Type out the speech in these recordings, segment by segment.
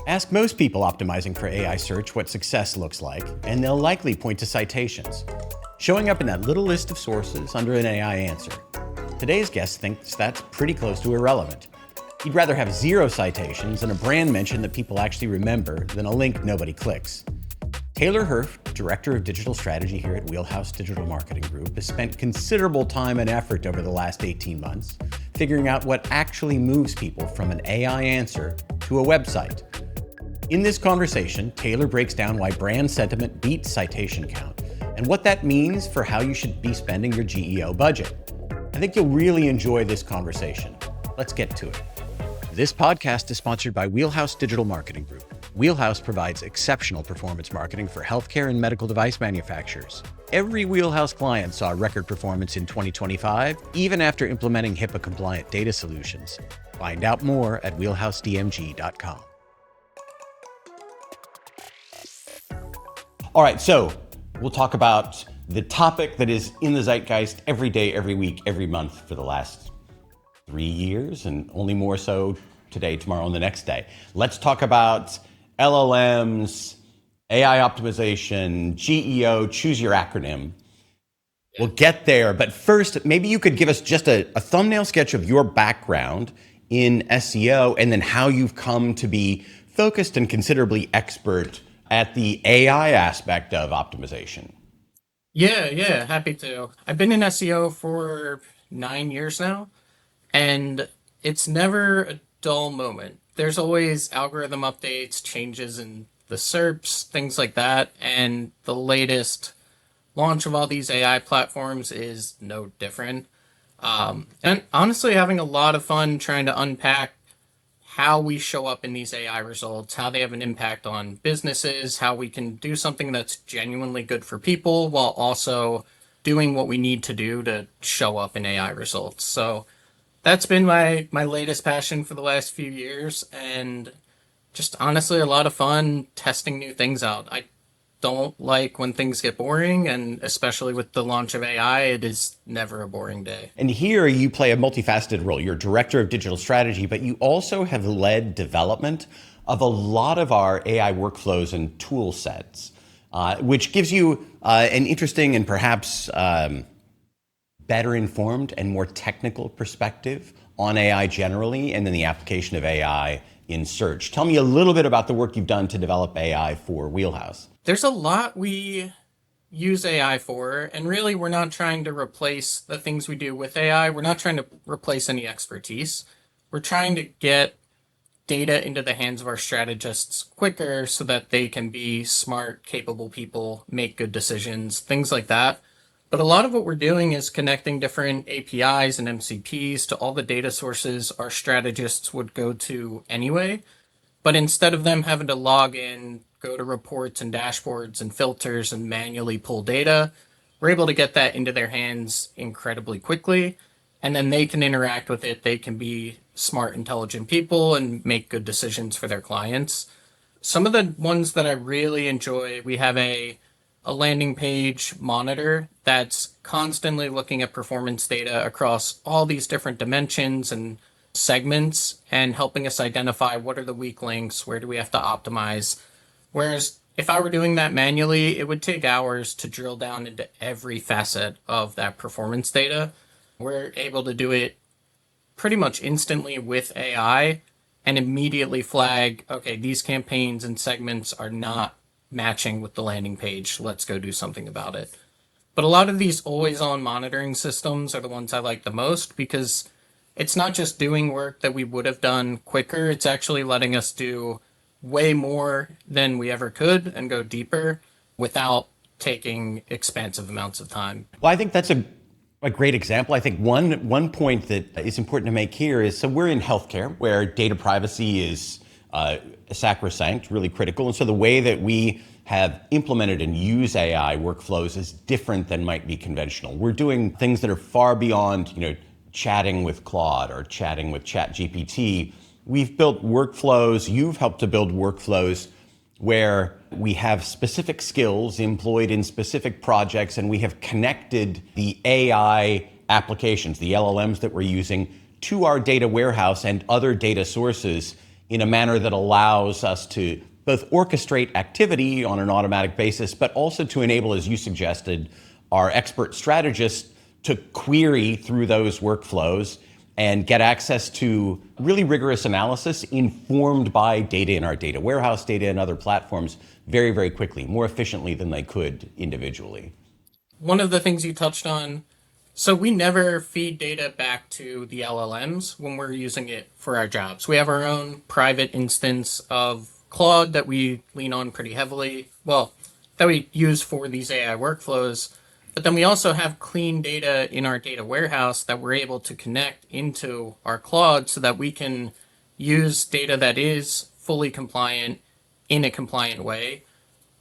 Ask most people optimizing for AI search what success looks like, and they'll likely point to citations, showing up in that little list of sources under an AI answer. Today's guest thinks that's pretty close to irrelevant. He'd rather have 0 citations and a brand mention that people actually remember than a link nobody clicks. Taylor Hurff, Director of Digital Strategy here at Wheelhouse Digital Marketing Group, has spent considerable time and effort over the last 18 months figuring out what actually moves people from an AI answer to a website. In this conversation, Taylor breaks down why brand sentiment beats citation count and what that means for how you should be spending your GEO budget. I think you'll really enjoy this conversation. Let's get to it. This podcast is sponsored by Wheelhouse Digital Marketing Group. Wheelhouse provides exceptional performance marketing for healthcare and medical device manufacturers. Every Wheelhouse client saw record performance in 2025, even after implementing HIPAA-compliant data solutions. Find out more at wheelhousedmg.com. All right, so we'll talk about the topic that is in the zeitgeist every day, every week, every month for the last 3 years, and only more so today, tomorrow, and the next day. Let's talk about LLMs, AI optimization, GEO, choose your acronym. We'll get there, but first, maybe you could give us just a thumbnail sketch of your background in SEO and then how you've come to be focused and considerably expert at the AI aspect of optimization. Yeah, happy to. I've been in SEO for 9 years now, and it's never a dull moment. There's always algorithm updates, changes in the SERPs, things like that, and the latest launch of all these AI platforms is no different. And honestly, having a lot of fun trying to unpack how we show up in these AI results, how they have an impact on businesses, how we can do something that's genuinely good for people while also doing what we need to do to show up in AI results. So that's been my latest passion for the last few years, and just honestly a lot of fun testing new things out. I don't like when things get boring, and especially with the launch of AI, it is never a boring day. And here you play a multifaceted role. You're Director of Digital Strategy, but you also have led development of a lot of our AI workflows and tool sets, which gives you an interesting and perhaps better informed and more technical perspective on AI generally, and then the application of AI in search. Tell me a little bit about the work you've done to develop AI for Wheelhouse. There's a lot we use AI for, and really we're not trying to replace the things we do with AI. We're not trying to replace any expertise. We're trying to get data into the hands of our strategists quicker so that they can be smart, capable people, make good decisions, things like that. But a lot of what we're doing is connecting different APIs and MCPs to all the data sources our strategists would go to anyway. But instead of them having to log in, go to reports and dashboards and filters and manually pull data, we're able to get that into their hands incredibly quickly. And then they can interact with it. They can be smart, intelligent people and make good decisions for their clients. Some of the ones that I really enjoy, we have a landing page monitor that's constantly looking at performance data across all these different dimensions and segments and helping us identify what are the weak links, where do we have to optimize. Whereas if I were doing that manually, it would take hours to drill down into every facet of that performance data. We're able to do it pretty much instantly with AI and immediately flag, okay, these campaigns and segments are not matching with the landing page. Let's go do something about it. But a lot of these always-on monitoring systems are the ones I like the most because it's not just doing work that we would have done quicker. It's actually letting us do way more than we ever could and go deeper without taking expansive amounts of time. Well, I think that's a great example. I think one point that is important to make here is, so we're in healthcare where data privacy is sacrosanct, really critical. And so the way that we have implemented and use AI workflows is different than might be conventional. We're doing things that are far beyond, chatting with Claude or chatting with ChatGPT. We've built workflows, you've helped to build workflows where we have specific skills employed in specific projects, and we have connected the AI applications, the LLMs that we're using, to our data warehouse and other data sources in a manner that allows us to both orchestrate activity on an automatic basis, but also to enable, as you suggested, our expert strategists to query through those workflows and get access to really rigorous analysis informed by data in our data warehouse, data and other platforms very, very quickly, more efficiently than they could individually. One of the things you touched on, so we never feed data back to the LLMs when we're using it for our jobs. We have our own private instance of Claude that we lean on pretty heavily, well, that we use for these AI workflows. But then we also have clean data in our data warehouse that we're able to connect into our Claude so that we can use data that is fully compliant in a compliant way.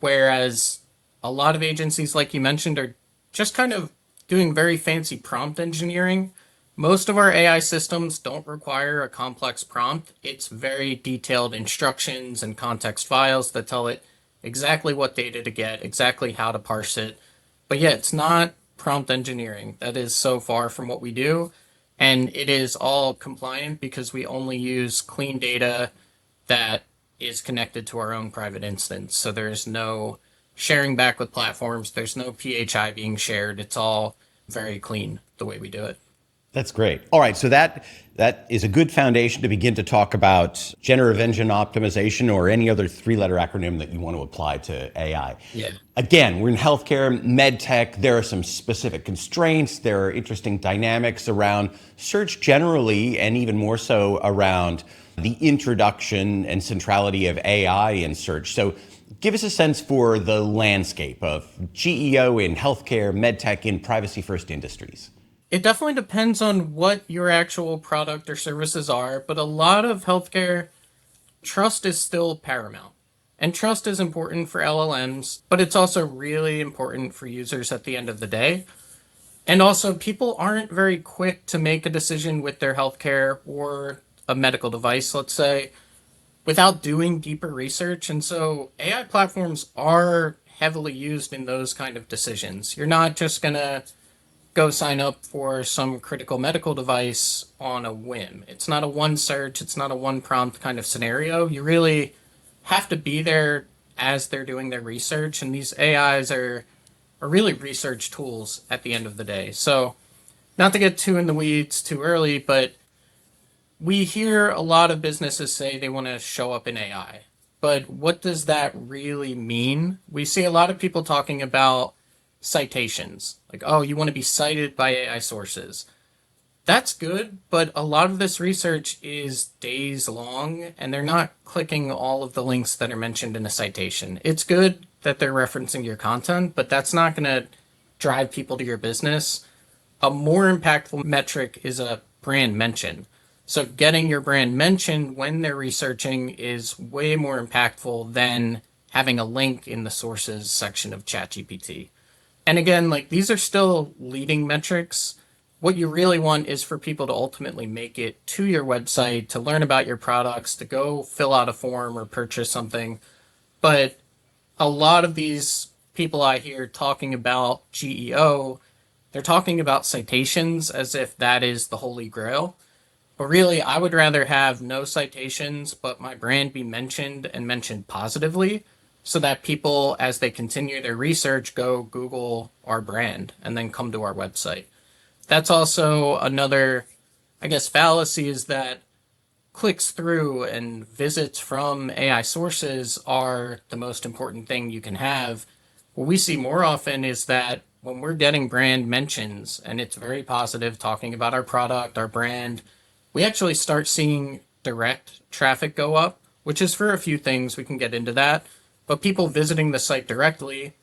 Whereas a lot of agencies, like you mentioned, are just kind of doing very fancy prompt engineering. Most of our AI systems don't require a complex prompt. It's very detailed instructions and context files that tell it exactly what data to get, exactly how to parse it. But yeah, it's not prompt engineering. That is so far from what we do. And it is all compliant because we only use clean data that is connected to our own private instance. So there's no sharing back with platforms. There's no PHI being shared. It's all very clean the way we do it. That's great. All right, so that is a good foundation to begin to talk about generative engine optimization or any other three-letter acronym that you want to apply to AI. Yeah. Again, we're in healthcare, medtech. There are some specific constraints. There are interesting dynamics around search generally, and even more so around the introduction and centrality of AI in search. So give us a sense for the landscape of GEO in healthcare, medtech, in privacy-first industries. It definitely depends on what your actual product or services are, but a lot of healthcare, trust is still paramount. And trust is important for LLMs, but it's also really important for users at the end of the day. And also, people aren't very quick to make a decision with their healthcare or a medical device, let's say, without doing deeper research. And so AI platforms are heavily used in those kind of decisions. You're not just going to go sign up for some critical medical device on a whim. It's not a one search, it's not a one prompt kind of scenario. You really have to be there as they're doing their research, and these AIs are really research tools at the end of the day. So, not to get too in the weeds too early, but we hear a lot of businesses say they want to show up in AI. But what does that really mean? We see a lot of people talking about citations. Like, oh, you want to be cited by AI sources. That's good, but a lot of this research is days long, and they're not clicking all of the links that are mentioned in a citation. It's good that they're referencing your content, but that's not going to drive people to your business. A more impactful metric is a brand mention. So getting your brand mentioned when they're researching is way more impactful than having a link in the sources section of ChatGPT. And again, like, these are still leading metrics. What you really want is for people to ultimately make it to your website, to learn about your products, to go fill out a form or purchase something. But a lot of these people I hear talking about GEO, they're talking about citations as if that is the holy grail. But really, I would rather have no citations, but my brand be mentioned and mentioned positively, so that people, as they continue their research, go Google our brand and then come to our website. That's also another, I guess, fallacy, is that clicks through and visits from AI sources are the most important thing you can have. What we see more often is that when we're getting brand mentions and it's very positive, talking about our product, our brand, we actually start seeing direct traffic go up, which is for a few things. We can get into that. But people visiting the site directly,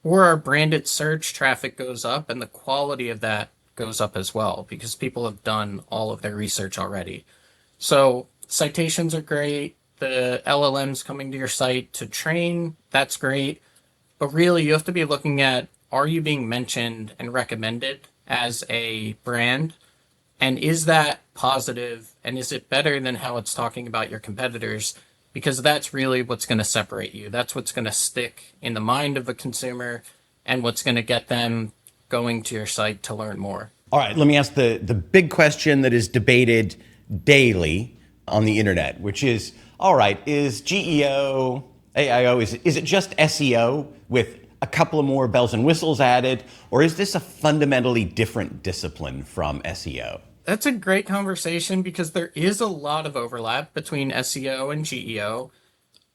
or our branded search traffic goes up, and the quality of that goes up as well because people have done all of their research already. So citations are great. The LLMs coming to your site to train, that's great. But really, you have to be looking at, are you being mentioned and recommended as a brand? And is that positive? And is it better than how it's talking about your competitors? Because that's really what's going to separate you. That's what's going to stick in the mind of a consumer and what's going to get them going to your site to learn more. All right, let me ask the big question that is debated daily on the internet, which is, all right, is GEO, AIO, is it just SEO with a couple of more bells and whistles added, or is this a fundamentally different discipline from SEO? That's a great conversation because there is a lot of overlap between SEO and GEO.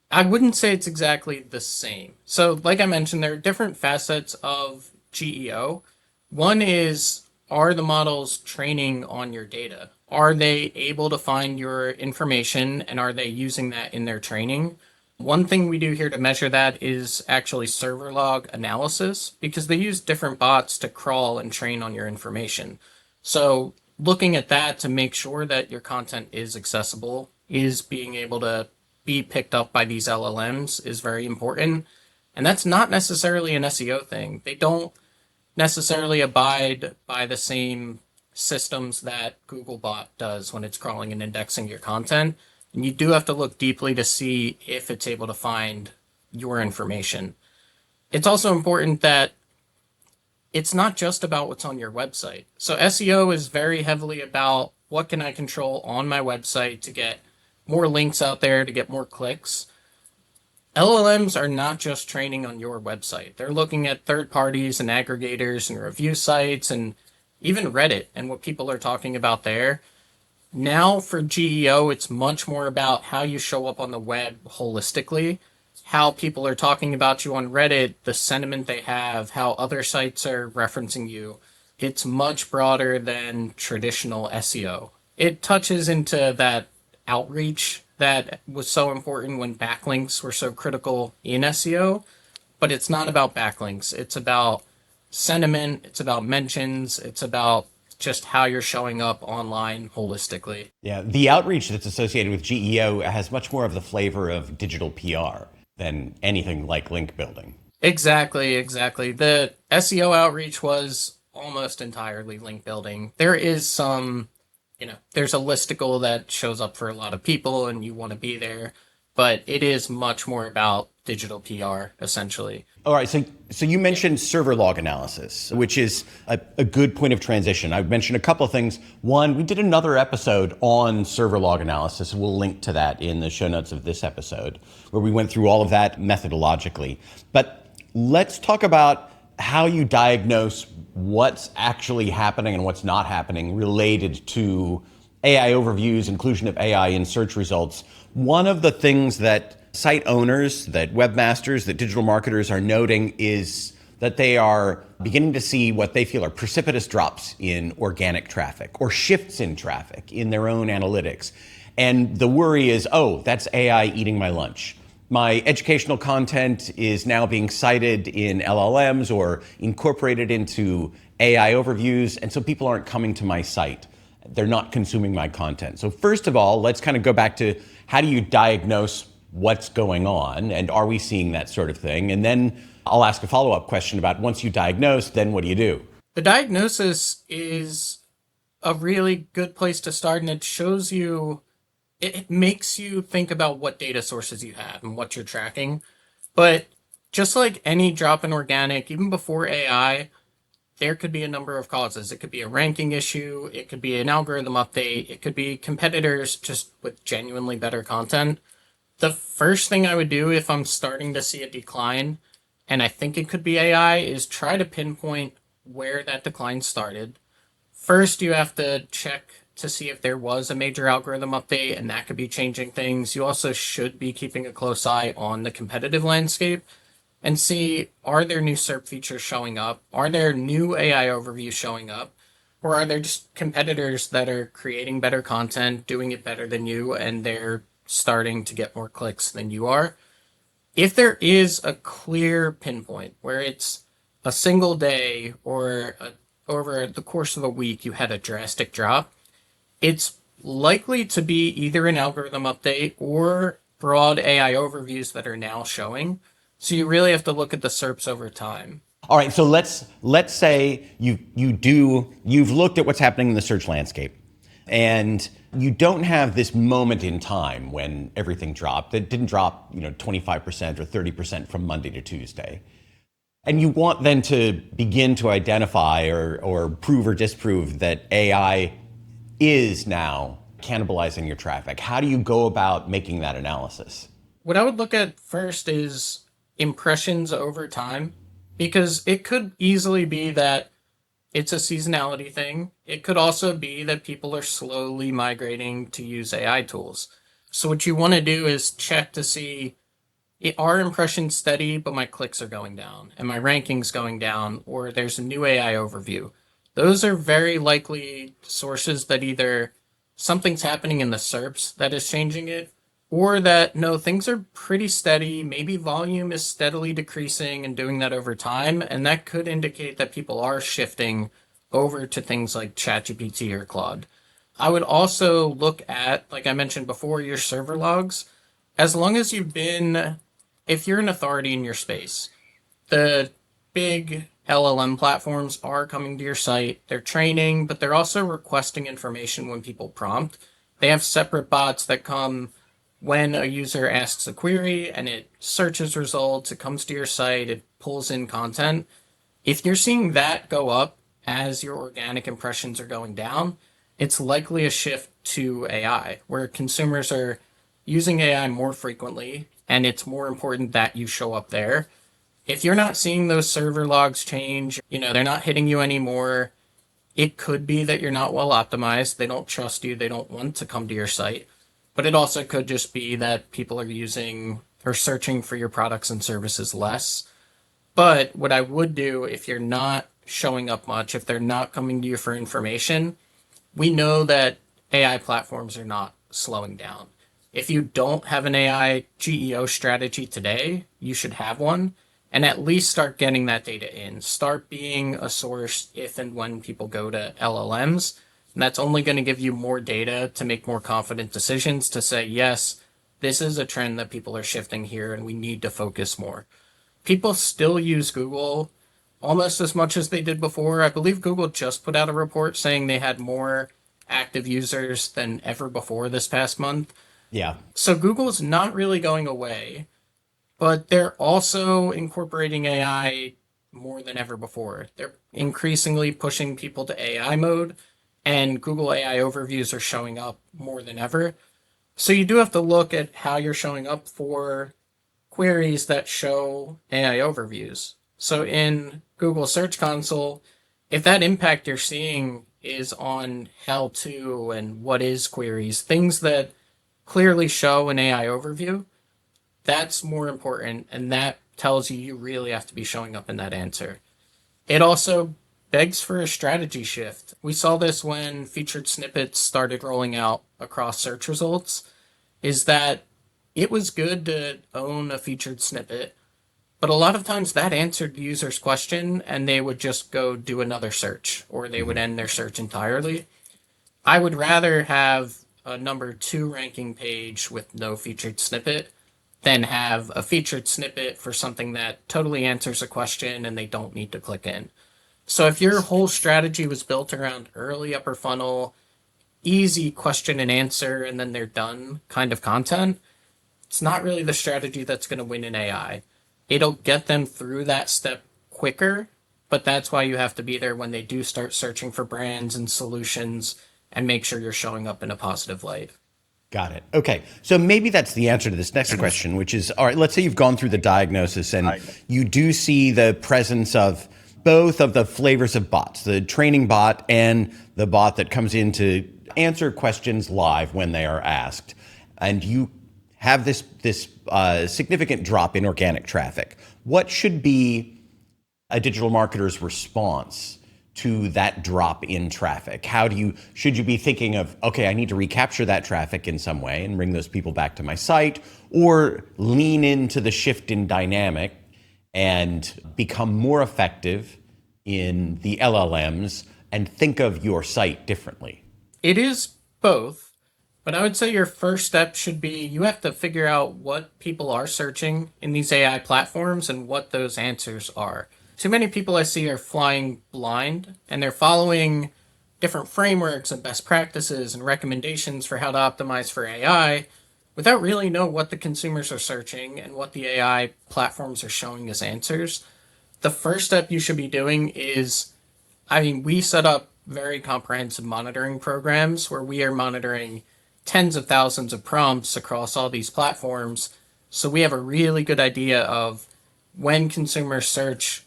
I wouldn't say it's exactly the same. So, like I mentioned, there are different facets of GEO. One is, are the models training on your data? Are they able to find your information and are they using that in their training? One thing we do here to measure that is actually server log analysis because they use different bots to crawl and train on your information. So, looking at that to make sure that your content is accessible, is being able to be picked up by these LLMs is very important. And that's not necessarily an SEO thing. They don't necessarily abide by the same systems that Googlebot does when it's crawling and indexing your content. And you do have to look deeply to see if it's able to find your information. It's also important that it's not just about what's on your website. So SEO is very heavily about what can I control on my website to get more links out there, to get more clicks. LLMs are not just training on your website. They're looking at third parties and aggregators and review sites and even Reddit and what people are talking about there. Now for GEO, it's much more about how you show up on the web holistically, how people are talking about you on Reddit, the sentiment they have, how other sites are referencing you. It's much broader than traditional SEO. It touches into that outreach that was so important when backlinks were so critical in SEO, but it's not about backlinks. It's about sentiment, it's about mentions, it's about just how you're showing up online holistically. Yeah, the outreach that's associated with GEO has much more of the flavor of digital PR than anything like link building. Exactly. The SEO outreach was almost entirely link building. There is some, there's a listicle that shows up for a lot of people and you want to be there, but it is much more about digital PR, essentially. All right, so you mentioned server log analysis, which is a good point of transition. I've mentioned a couple of things. One, we did another episode on server log analysis. We'll link to that in the show notes of this episode, where we went through all of that methodologically. But let's talk about how you diagnose what's actually happening and what's not happening related to AI overviews, inclusion of AI in search results. One of the things that site owners, that webmasters, that digital marketers are noting is that they are beginning to see what they feel are precipitous drops in organic traffic or shifts in traffic in their own analytics. And the worry is, oh, that's AI eating my lunch. My educational content is now being cited in LLMs or incorporated into AI overviews, and so people aren't coming to my site. They're not consuming my content. So first of all, let's kind of go back to how do you diagnose what's going on, and are we seeing that sort of thing? And then I'll ask a follow-up question about once you diagnose, then what do you do? The diagnosis is a really good place to start, and it shows you, it makes you think about what data sources you have and what you're tracking. But just like any drop in organic, even before AI, there could be a number of causes. It could be a ranking issue, it could be an algorithm update, it could be competitors just with genuinely better content. The first thing I would do if I'm starting to see a decline, and I think it could be AI, is try to pinpoint where that decline started. First, you have to check to see if there was a major algorithm update, and that could be changing things. You also should be keeping a close eye on the competitive landscape and see, are there new SERP features showing up? Are there new AI overviews showing up? Or are there just competitors that are creating better content, doing it better than you, and they're starting to get more clicks than you are? If there is a clear pinpoint where it's a single day or over the course of a week you had a drastic drop, it's likely to be either an algorithm update or broad AI overviews that are now showing. So you really have to look at the SERPs over time. All right, so let's say you've looked at what's happening in the search landscape, and you don't have this moment in time when everything dropped. It didn't drop, 25% or 30% from Monday to Tuesday. And you want then to begin to identify or prove or disprove that AI is now cannibalizing your traffic? How do you go about making that analysis? What I would look at first is impressions over time, because it could easily be that it's a seasonality thing. It could also be that people are slowly migrating to use AI tools. So what you want to do is check to see, are impressions steady, but my clicks are going down and my rankings going down, or there's a new AI overview. Those are very likely sources that either something's happening in the SERPs that is changing it, or that no, things are pretty steady. Maybe volume is steadily decreasing and doing that over time. And that could indicate that people are shifting over to things like ChatGPT or Claude. I would also look at, like I mentioned before, your server logs. As long as if you're an authority in your space, the big LLM platforms are coming to your site. They're training, but they're also requesting information when people prompt. They have separate bots that come when a user asks a query and it searches results, it comes to your site, it pulls in content. If you're seeing that go up as your organic impressions are going down, it's likely a shift to AI, where consumers are using AI more frequently, and it's more important that you show up there. If you're not seeing those server logs change, they're not hitting you anymore, it could be that you're not well optimized. They don't trust you. They don't want to come to your site. But it also could just be that people are using or searching for your products and services less. But what I would do, if you're not showing up much, if they're not coming to you for information, we know that AI platforms are not slowing down. If you don't have an AI GEO strategy today, you should have one, and at least start getting that data in. Start being a source if and when people go to LLMs. And that's only going to give you more data to make more confident decisions to say, yes, this is a trend that people are shifting here and we need to focus more. People still use Google almost as much as they did before. I believe Google just put out a report saying they had more active users than ever before this past month. Yeah. So Google's not really going away, but they're also incorporating AI more than ever before. They're increasingly pushing people to AI mode, and Google AI overviews are showing up more than ever. So you do have to look at how you're showing up for queries that show AI overviews. So in Google Search Console, if that impact you're seeing is on how to and what is queries, things that clearly show an AI overview, that's more important, and that tells you really have to be showing up in that answer. It also begs for a strategy shift. We saw this when featured snippets started rolling out across search results, is that it was good to own a featured snippet, but a lot of times that answered the user's question and they would just go do another search, or they would end their search entirely. I would rather have a number 2 ranking page with no featured snippet than have a featured snippet for something that totally answers a question and they don't need to click in. So if your whole strategy was built around early upper funnel, easy question and answer, and then they're done kind of content, it's not really the strategy that's going to win in AI. It'll get them through that step quicker, but that's why you have to be there when they do start searching for brands and solutions and make sure you're showing up in a positive light. Got it. Okay. So maybe that's the answer to this next question, which is, all right, let's say you've gone through the diagnosis and you do see the presence of both of the flavors of bots, the training bot and the bot that comes in to answer questions live when they are asked. And you have this significant drop in organic traffic. What should be a digital marketer's response to that drop in traffic? Should you be thinking of, okay, I need to recapture that traffic in some way and bring those people back to my site, or lean into the shift in dynamic and become more effective in the LLMs and think of your site differently? It is both, but I would say your first step should be you have to figure out what people are searching in these AI platforms and what those answers are. Too many people I see are flying blind, and they're following different frameworks and best practices and recommendations for how to optimize for AI without really know what the consumers are searching and what the AI platforms are showing as answers. The first step you should be doing is, we set up very comprehensive monitoring programs where we are monitoring tens of thousands of prompts across all these platforms. So we have a really good idea of when consumers search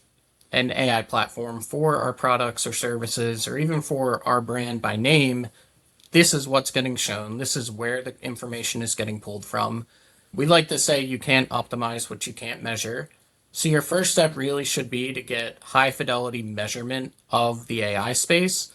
an AI platform for our products or services, or even for our brand by name, this is what's getting shown. This is where the information is getting pulled from. We like to say you can't optimize what you can't measure. So your first step really should be to get high fidelity measurement of the AI space.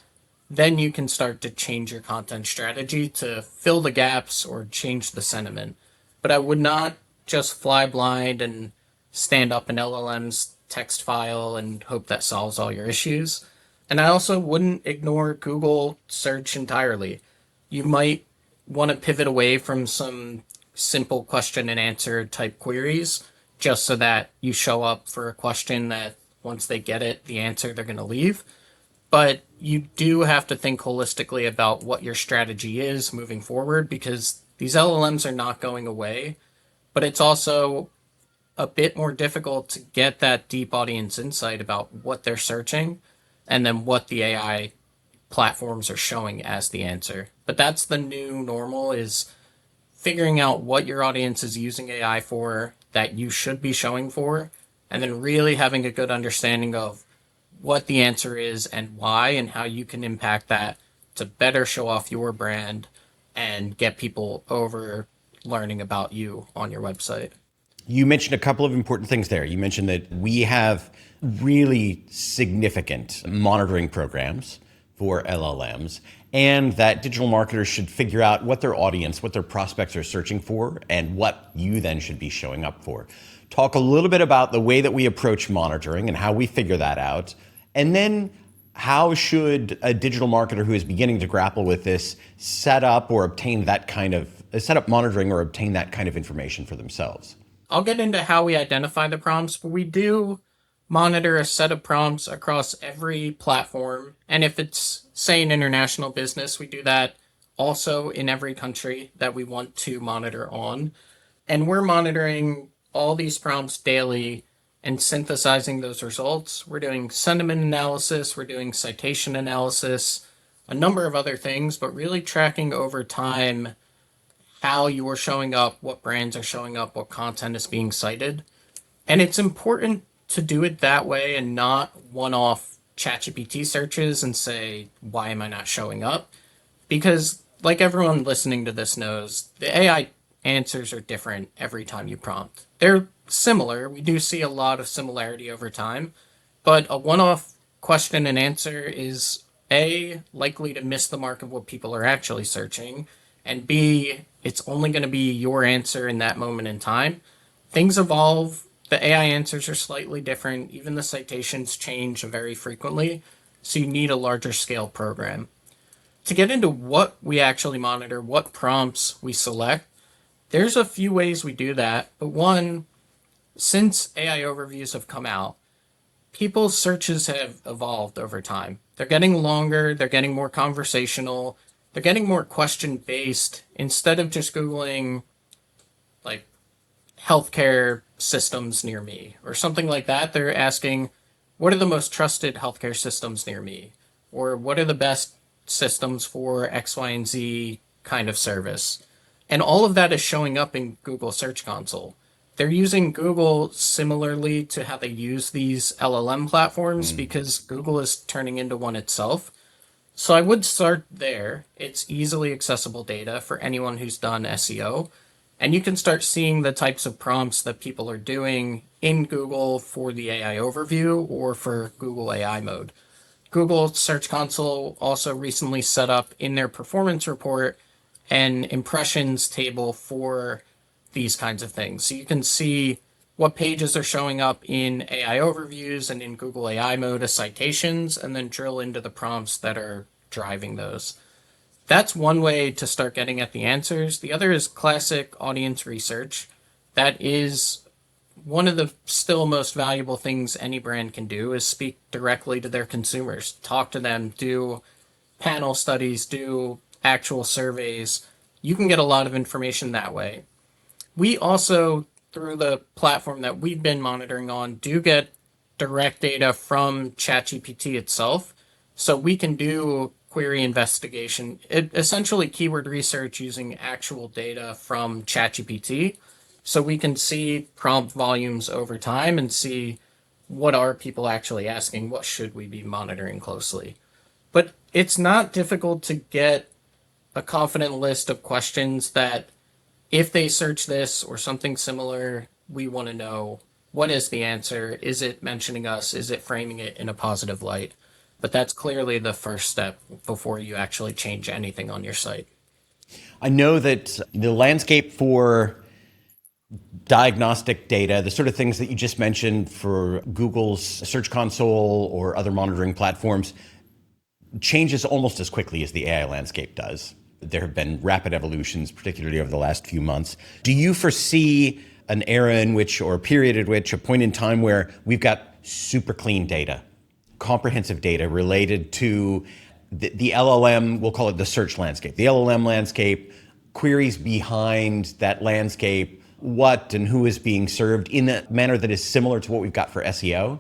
Then you can start to change your content strategy to fill the gaps or change the sentiment. But I would not just fly blind and stand up an LLM's text file and hope that solves all your issues. And I also wouldn't ignore Google search entirely. You might want to pivot away from some simple question and answer type queries just so that you show up for a question that once they get it, the answer they're going to leave. But you do have to think holistically about what your strategy is moving forward, because these LLMs are not going away, but it's also a bit more difficult to get that deep audience insight about what they're searching and then what the AI platforms are showing as the answer. But that's the new normal, is figuring out what your audience is using AI for that you should be showing for, and then really having a good understanding of what the answer is and why, and how you can impact that to better show off your brand and get people over learning about you on your website. You mentioned a couple of important things there. You mentioned that we have really significant monitoring programs for LLMs, and that digital marketers should figure out what their audience, what their prospects are searching for, and what you then should be showing up for. Talk a little bit about the way that we approach monitoring and how we figure that out. And then how should a digital marketer who is beginning to grapple with this set up monitoring or obtain that kind of information for themselves? I'll get into how we identify the prompts, but we do monitor a set of prompts across every platform. And if it's, say, an international business, we do that also in every country that we want to monitor on. And we're monitoring all these prompts daily and synthesizing those results. We're doing sentiment analysis, we're doing citation analysis, a number of other things, but really tracking over time how you are showing up, what brands are showing up, what content is being cited. And it's important to do it that way and not one-off ChatGPT searches and say, why am I not showing up? Because like everyone listening to this knows, the AI answers are different every time you prompt. They're similar. We do see a lot of similarity over time, but a one-off question and answer is A, likely to miss the mark of what people are actually searching, and B, it's only going to be your answer in that moment in time. Things evolve. The AI answers are slightly different. Even the citations change very frequently. So you need a larger scale program. To get into what we actually monitor, what prompts we select, there's a few ways we do that. But one, since AI overviews have come out, people's searches have evolved over time. They're getting longer, they're getting more conversational, they're getting more question based. Instead of just Googling like healthcare systems near me or something like that, they're asking, what are the most trusted healthcare systems near me? Or what are the best systems for X, Y, and Z kind of service? And all of that is showing up in Google Search Console. They're using Google similarly to how they use these LLM platforms because Google is turning into one itself. So I would start there. It's easily accessible data for anyone who's done SEO. And you can start seeing the types of prompts that people are doing in Google for the AI overview or for Google AI mode. Google Search Console also recently set up in their performance report an impressions table for these kinds of things. So you can see what pages are showing up in AI overviews and in Google AI mode as citations, and then drill into the prompts that are driving those. That's one way to start getting at the answers. The other is classic audience research. That is one of the still most valuable things any brand can do, is speak directly to their consumers, talk to them, do panel studies, do actual surveys. You can get a lot of information that way. We also, through the platform that we've been monitoring on, do get direct data from ChatGPT itself. So we can do query investigation, essentially keyword research using actual data from ChatGPT. So we can see prompt volumes over time and see what are people actually asking, what should we be monitoring closely. But it's not difficult to get a confident list of questions that if they search this or something similar, we want to know what is the answer? Is it mentioning us? Is it framing it in a positive light? But that's clearly the first step before you actually change anything on your site. I know that the landscape for diagnostic data, the sort of things that you just mentioned for Google's Search Console or other monitoring platforms, changes almost as quickly as the AI landscape does. There have been rapid evolutions, particularly over the last few months. Do you foresee an era in which, or a period at which, a point in time where we've got super clean data, comprehensive data related to the LLM, we'll call it the search landscape, the LLM landscape, queries behind that landscape, what and who is being served in a manner that is similar to what we've got for SEO?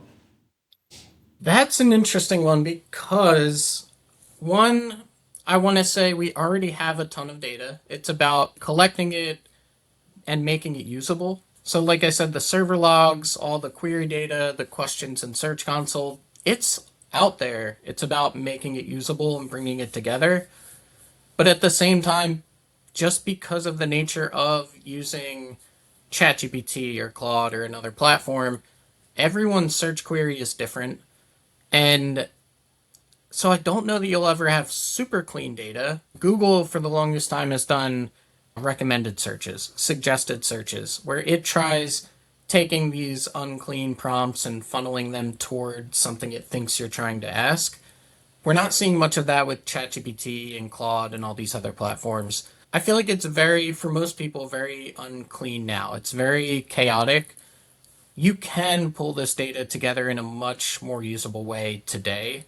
That's an interesting one because, one, I want to say we already have a ton of data. It's about collecting it and making it usable. So, like I said, the server logs, all the query data, the questions in Search Console, it's out there. It's about making it usable and bringing it together. But at the same time, just because of the nature of using ChatGPT or Claude or another platform, everyone's search query is different. And so I don't know that you'll ever have super clean data. Google, for the longest time, has done recommended searches, suggested searches, where it tries taking these unclean prompts and funneling them toward something it thinks you're trying to ask. We're not seeing much of that with ChatGPT and Claude and all these other platforms. I feel like it's very, for most people, very unclean now. It's very chaotic. You can pull this data together in a much more usable way today.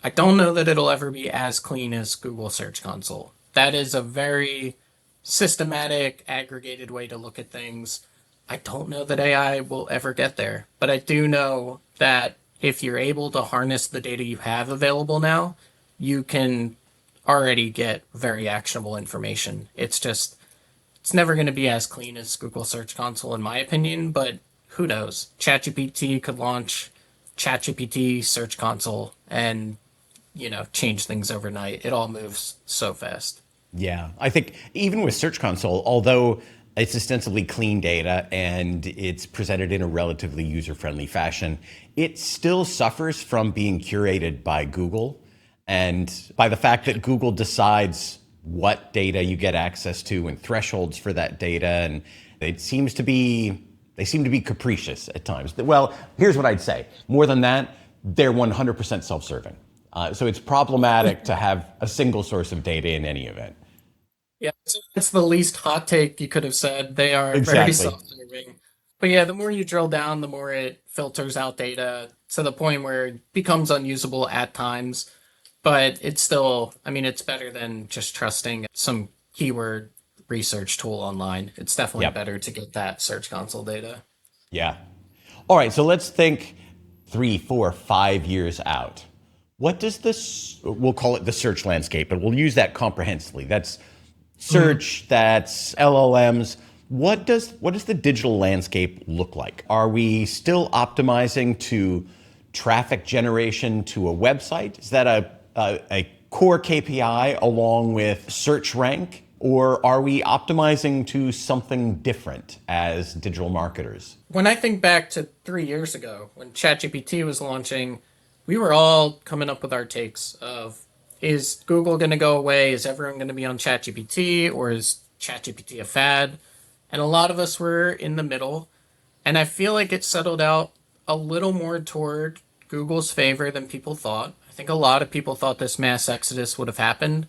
I don't know that it'll ever be as clean as Google Search Console. That is a very systematic, aggregated way to look at things. I don't know that AI will ever get there, but I do know that if you're able to harness the data you have available now, you can already get very actionable information. It's never going to be as clean as Google Search Console, in my opinion, but who knows? ChatGPT could launch ChatGPT Search Console and, change things overnight. It all moves so fast. Yeah, I think even with Search Console, although it's ostensibly clean data and it's presented in a relatively user-friendly fashion, it still suffers from being curated by Google and by the fact that Google decides what data you get access to and thresholds for that data. And it seems to be, they seem to be capricious at times. Well, here's what I'd say. More than that, they're 100% self-serving. So it's problematic to have a single source of data in any event. Yeah, it's the least hot take you could have said. They are very Exactly. self-serving. But yeah, the more you drill down, the more it filters out data to the point where it becomes unusable at times. But it's still, I mean, it's better than just trusting some keyword research tool online. It's definitely Yep. better to get that Search Console data. Yeah. All right. So let's think 3, 4, 5 years out. What does this, we'll call it the search landscape, but we'll use that comprehensively. That's search, that's LLMs. What does the digital landscape look like? Are we still optimizing to traffic generation to a website? Is that a core KPI along with search rank? Or are we optimizing to something different as digital marketers? When I think back to 3 years ago, when ChatGPT was launching, we were all coming up with our takes of, is Google going to go away? Is everyone going to be on ChatGPT, or is ChatGPT a fad? And a lot of us were in the middle. And I feel like it settled out a little more toward Google's favor than people thought. I think a lot of people thought this mass exodus would have happened,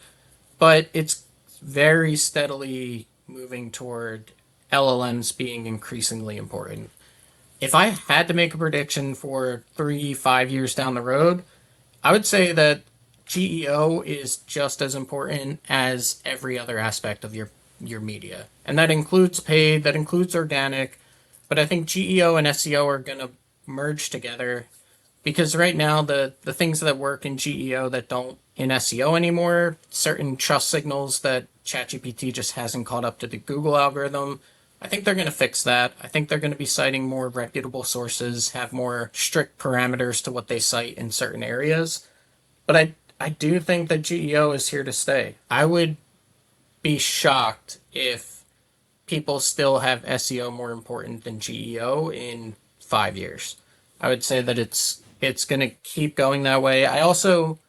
but it's very steadily moving toward LLMs being increasingly important. If I had to make a prediction for 3, 5 years down the road, I would say that GEO is just as important as every other aspect of your media. And that includes paid, that includes organic, but I think GEO and SEO are going to merge together because right now the things that work in GEO that don't in SEO anymore, certain trust signals that ChatGPT just hasn't caught up to the Google algorithm. I think they're going to fix that. I think they're going to be citing more reputable sources, have more strict parameters to what they cite in certain areas. But I do think that GEO is here to stay. I would be shocked if people still have SEO more important than GEO in 5 years. I would say that it's going to keep going that way. I also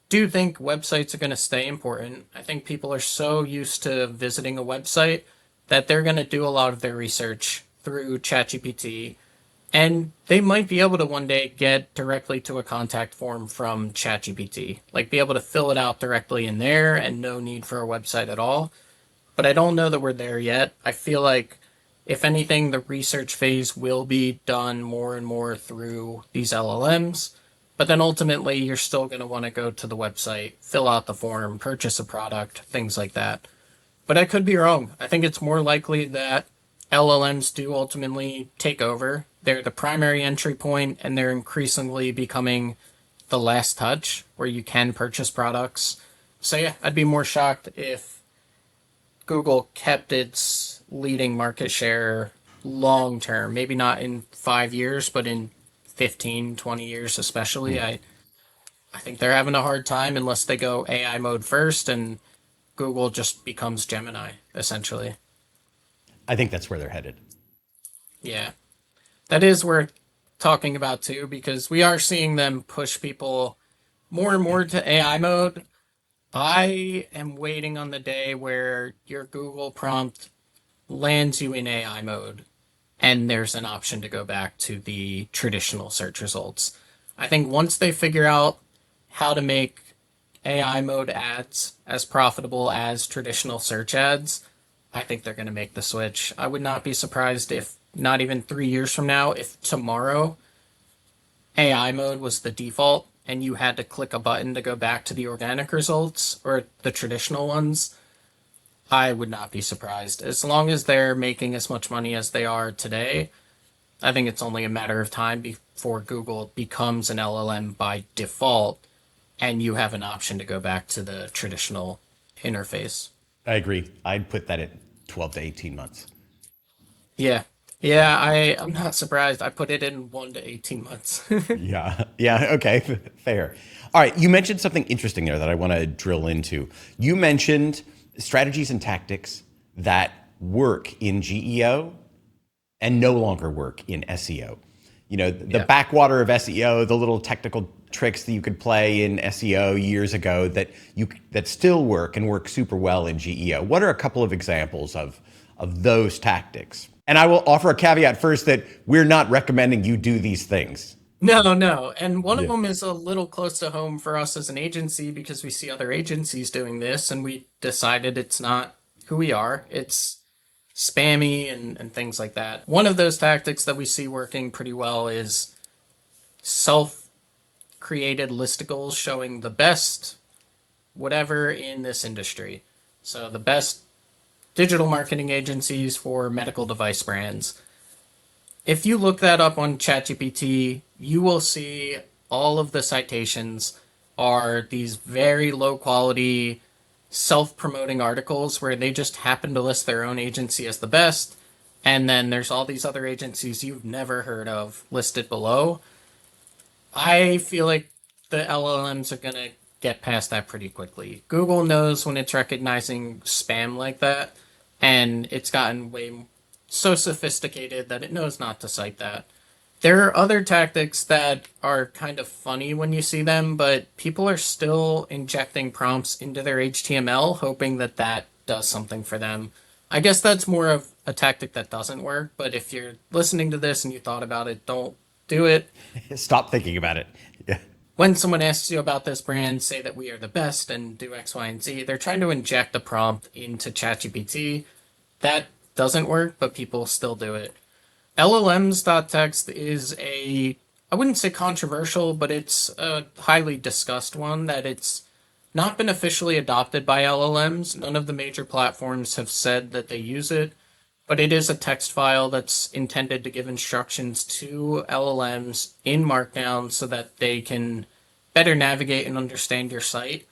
do think websites are going to stay important. I think people are so used to visiting a website that they're going to do a lot of their research through ChatGPT, and they might be able to one day get directly to a contact form from ChatGPT, like be able to fill it out directly in there and no need for a website at all. But I don't know that we're there yet. I feel like, if anything, the research phase will be done more and more through these LLMs. But then ultimately, you're still going to want to go to the website, fill out the form, purchase a product, things like that. But I could be wrong. I think it's more likely that LLMs do ultimately take over. They're the primary entry point, and they're increasingly becoming the last touch where you can purchase products. So, yeah, I'd be more shocked if Google kept its leading market share long term. Maybe not in 5 years, but in 15, 20 years, especially. I think they're having a hard time unless they go AI mode first and Google just becomes Gemini, essentially. I think that's where they're headed. Yeah. That is worth talking about too, because we are seeing them push people more and more to AI mode. I am waiting on the day where your Google prompt lands you in AI mode and there's an option to go back to the traditional search results. I think once they figure out how to make AI mode ads as profitable as traditional search ads, I think they're going to make the switch. I would not be surprised if not even 3 years from now, if tomorrow AI mode was the default and you had to click a button to go back to the organic results or the traditional ones. I would not be surprised. As long as they're making as much money as they are today, I think it's only a matter of time before Google becomes an LLM by default and you have an option to go back to the traditional interface. I agree. I'd put that at 12 to 18 months. Yeah. Yeah, I'm not surprised. I put it in 1 to 18 months. Yeah. Yeah. Okay. Fair. All right. You mentioned something interesting there that I want to drill into. You mentioned strategies and tactics that work in GEO and no longer work in SEO. You know, the Yeah. backwater of SEO, the little technical tricks that you could play in SEO years ago that still work and work super well in GEO. What are a couple of examples of those tactics? And I will offer a caveat first that we're not recommending you do these things. No, no. And one of Yeah. them is a little close to home for us as an agency because we see other agencies doing this and we decided it's not who we are. It's spammy and things like that. One of those tactics that we see working pretty well is self created listicles showing the best whatever in this industry. So the best digital marketing agencies for medical device brands. If you look that up on ChatGPT, you will see all of the citations are these very low quality self promoting articles where they just happen to list their own agency as the best. And then there's all these other agencies you've never heard of listed below. I feel like the LLMs are going to get past that pretty quickly. Google knows when it's recognizing spam like that, and it's gotten way so sophisticated that it knows not to cite that. There are other tactics that are kind of funny when you see them, but people are still injecting prompts into their HTML, hoping that that does something for them. I guess that's more of a tactic that doesn't work, but if you're listening to this and you thought about it, don't do it. Stop thinking about it. Yeah. When someone asks you about this brand, say that we are the best and do X, Y, and Z. They're trying to inject the prompt into ChatGPT. That doesn't work, but people still do it. LLMs.txt is I wouldn't say controversial, but it's a highly discussed one that it's not been officially adopted by LLMs. None of the major platforms have said that they use it. but it is a text file that's intended to give instructions to LLMs in Markdown so that they can better navigate and understand your site.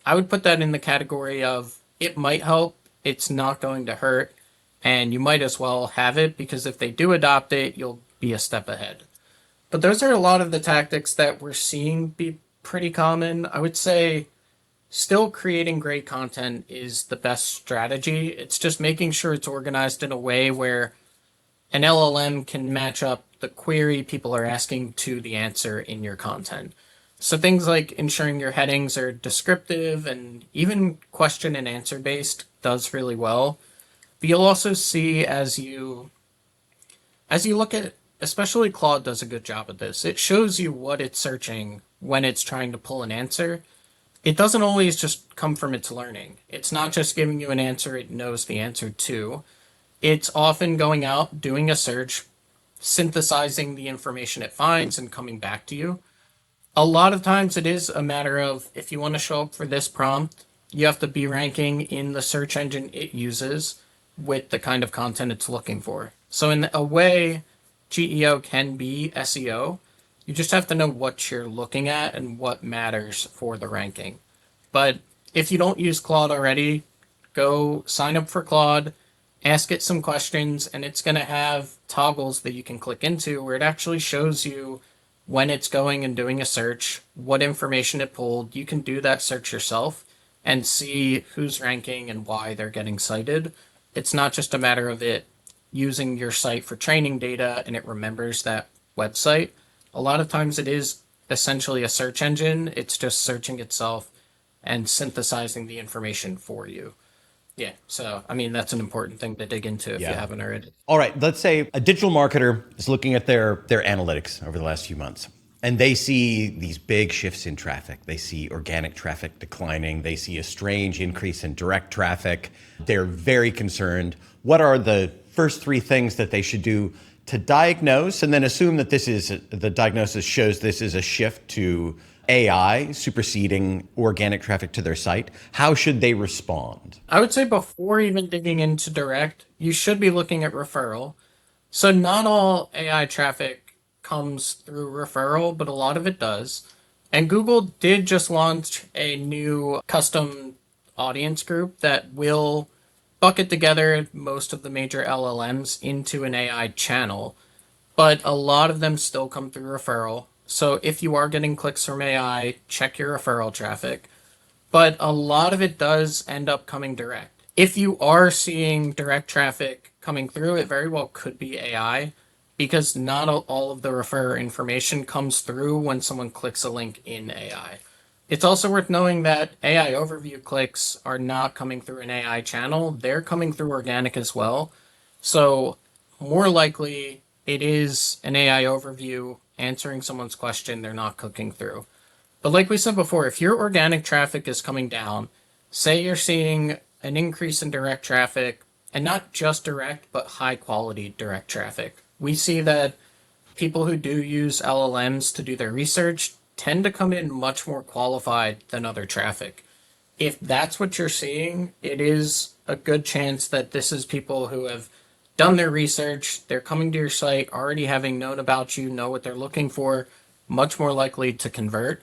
I would put that in the category of it might help, it's not going to hurt, and you might as well have it because if they do adopt it, you'll be a step ahead. But those are a lot of the tactics that we're seeing be pretty common. I would say still creating great content is the best strategy. It's just making sure it's organized in a way where an LLM can match up the query people are asking to the answer in your content. So things like ensuring your headings are descriptive and even question and answer based does really well. But you'll also see as you look at, especially Claude does a good job of this. It shows you what it's searching when it's trying to pull an answer. It doesn't always just come from its learning. It's not just giving you an answer it knows the answer to. It's often going out, doing a search, synthesizing the information it finds, and coming back to you. A lot of times it is a matter of if you want to show up for this prompt, you have to be ranking in the search engine it uses with the kind of content it's looking for. So, in a way, GEO can be SEO. You just have to know what you're looking at and what matters for the ranking. But if you don't use Claude already, go sign up for Claude, ask it some questions, and it's going to have toggles that you can click into where it actually shows you when it's going and doing a search, what information it pulled. You can do that search yourself and see who's ranking and why they're getting cited. It's not just a matter of it using your site for training data and it remembers that website. A lot of times it is essentially a search engine. It's just searching itself and synthesizing the information for you. Yeah, so I mean, that's an important thing to dig into if you haven't already. All right, let's say a digital marketer is looking at their analytics over the last few months, and they see these big shifts in traffic. They see organic traffic declining. They see a strange increase in direct traffic. They're very concerned. What are the first three things that they should do to diagnose, and then assume that the diagnosis shows this is a shift to AI superseding organic traffic to their site? How should they respond? I would say before even digging into direct, you should be looking at referral. So not all AI traffic comes through referral, but a lot of it does. And Google did just launch a new custom audience group that will bucket together most of the major LLMs into an AI channel, but a lot of them still come through referral. So if you are getting clicks from AI, check your referral traffic. But a lot of it does end up coming direct. If you are seeing direct traffic coming through, it very well could be AI because not all of the referrer information comes through when someone clicks a link in AI. It's also worth knowing that AI overview clicks are not coming through an AI channel. They're coming through organic as well. So more likely it is an AI overview answering someone's question they're not clicking through. But like we said before, if your organic traffic is coming down, say you're seeing an increase in direct traffic, and not just direct, but high quality direct traffic. We see that people who do use LLMs to do their research tend to come in much more qualified than other traffic. If that's what you're seeing, it is a good chance that this is people who have done their research, they're coming to your site already having known about you, know what they're looking for, much more likely to convert.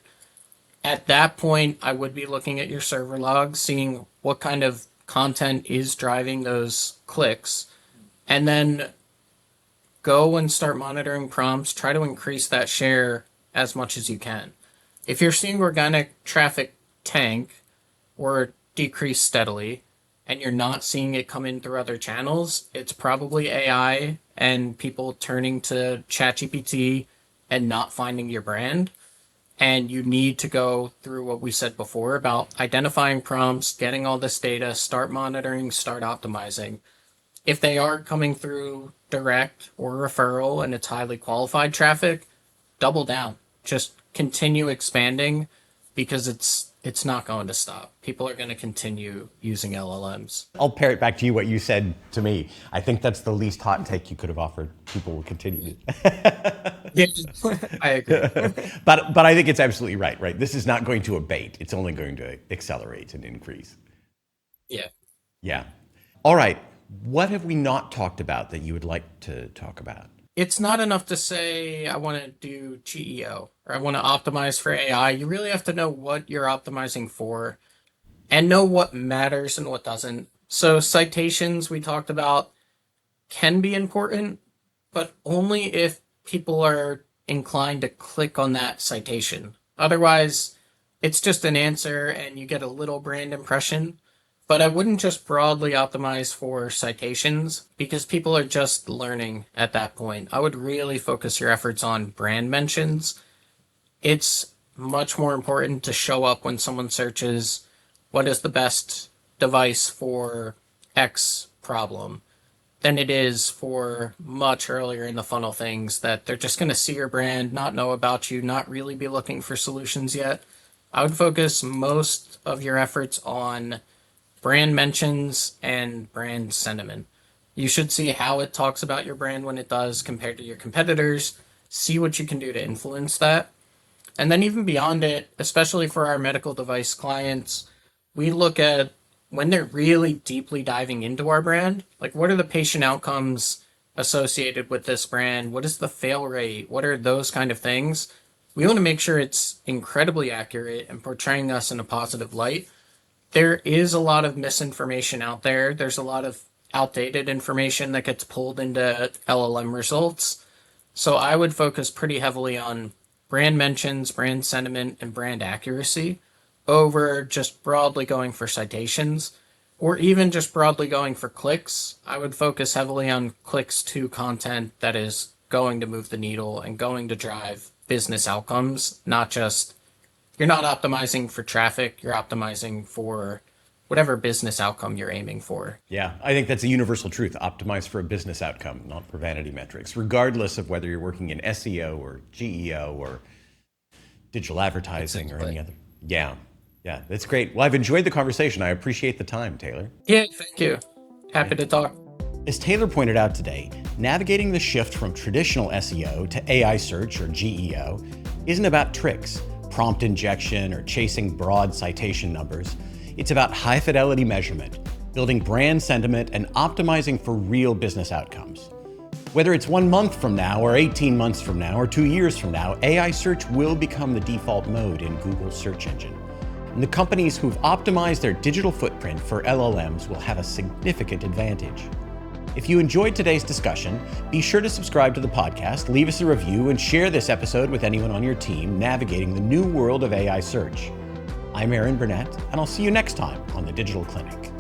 At that point, I would be looking at your server logs, seeing what kind of content is driving those clicks, and then go and start monitoring prompts, try to increase that share as much as you can. If you're seeing organic traffic tank or decrease steadily, and you're not seeing it come in through other channels, it's probably AI and people turning to ChatGPT and not finding your brand. And you need to go through what we said before about identifying prompts, getting all this data, start monitoring, start optimizing. If they are coming through direct or referral and it's highly qualified traffic, double down. Just continue expanding because it's not going to stop. People are going to continue using LLMs. I'll parrot back to you what you said to me. I think that's the least hot take you could have offered. People will continue. Yeah, I agree. But I think it's absolutely right, right? This is not going to abate. It's only going to accelerate and increase. Yeah. Yeah. All right. What have we not talked about that you would like to talk about? It's not enough to say, I want to do GEO or I want to optimize for AI. You really have to know what you're optimizing for and know what matters and what doesn't. So, citations we talked about can be important, but only if people are inclined to click on that citation. Otherwise, it's just an answer and you get a little brand impression. But I wouldn't just broadly optimize for citations because people are just learning at that point. I would really focus your efforts on brand mentions. It's much more important to show up when someone searches what is the best device for X problem than it is for much earlier in the funnel things that they're just going to see your brand, not know about you, not really be looking for solutions yet. I would focus most of your efforts on brand mentions and brand sentiment. You should see how it talks about your brand when it does compared to your competitors, see what you can do to influence that. And then even beyond it, especially for our medical device clients, we look at when they're really deeply diving into our brand, like what are the patient outcomes associated with this brand? What is the fail rate? What are those kind of things? We want to make sure it's incredibly accurate and portraying us in a positive light. There is a lot of misinformation out there. There's a lot of outdated information that gets pulled into LLM results. So I would focus pretty heavily on brand mentions, brand sentiment, and brand accuracy over just broadly going for citations or even just broadly going for clicks. I would focus heavily on clicks to content that is going to move the needle and going to drive business outcomes, not just you're not optimizing for traffic, you're optimizing for whatever business outcome you're aiming for. Yeah, I think that's a universal truth. Optimize for a business outcome, not for vanity metrics, regardless of whether you're working in SEO or GEO or digital advertising or any other. Yeah, that's great. Well, I've enjoyed the conversation. I appreciate the time, Taylor. Yeah, thank you. Happy to talk. As Taylor pointed out today, navigating the shift from traditional SEO to AI search or GEO isn't about tricks, prompt injection, or chasing broad citation numbers. It's about high fidelity measurement, building brand sentiment, and optimizing for real business outcomes. Whether it's 1 month from now, or 18 months from now, or 2 years from now, AI search will become the default mode in Google's search engine. And the companies who've optimized their digital footprint for LLMs will have a significant advantage. If you enjoyed today's discussion, be sure to subscribe to the podcast, leave us a review, and share this episode with anyone on your team navigating the new world of AI search. I'm Aaron Burnett, and I'll see you next time on The Digital Clinic.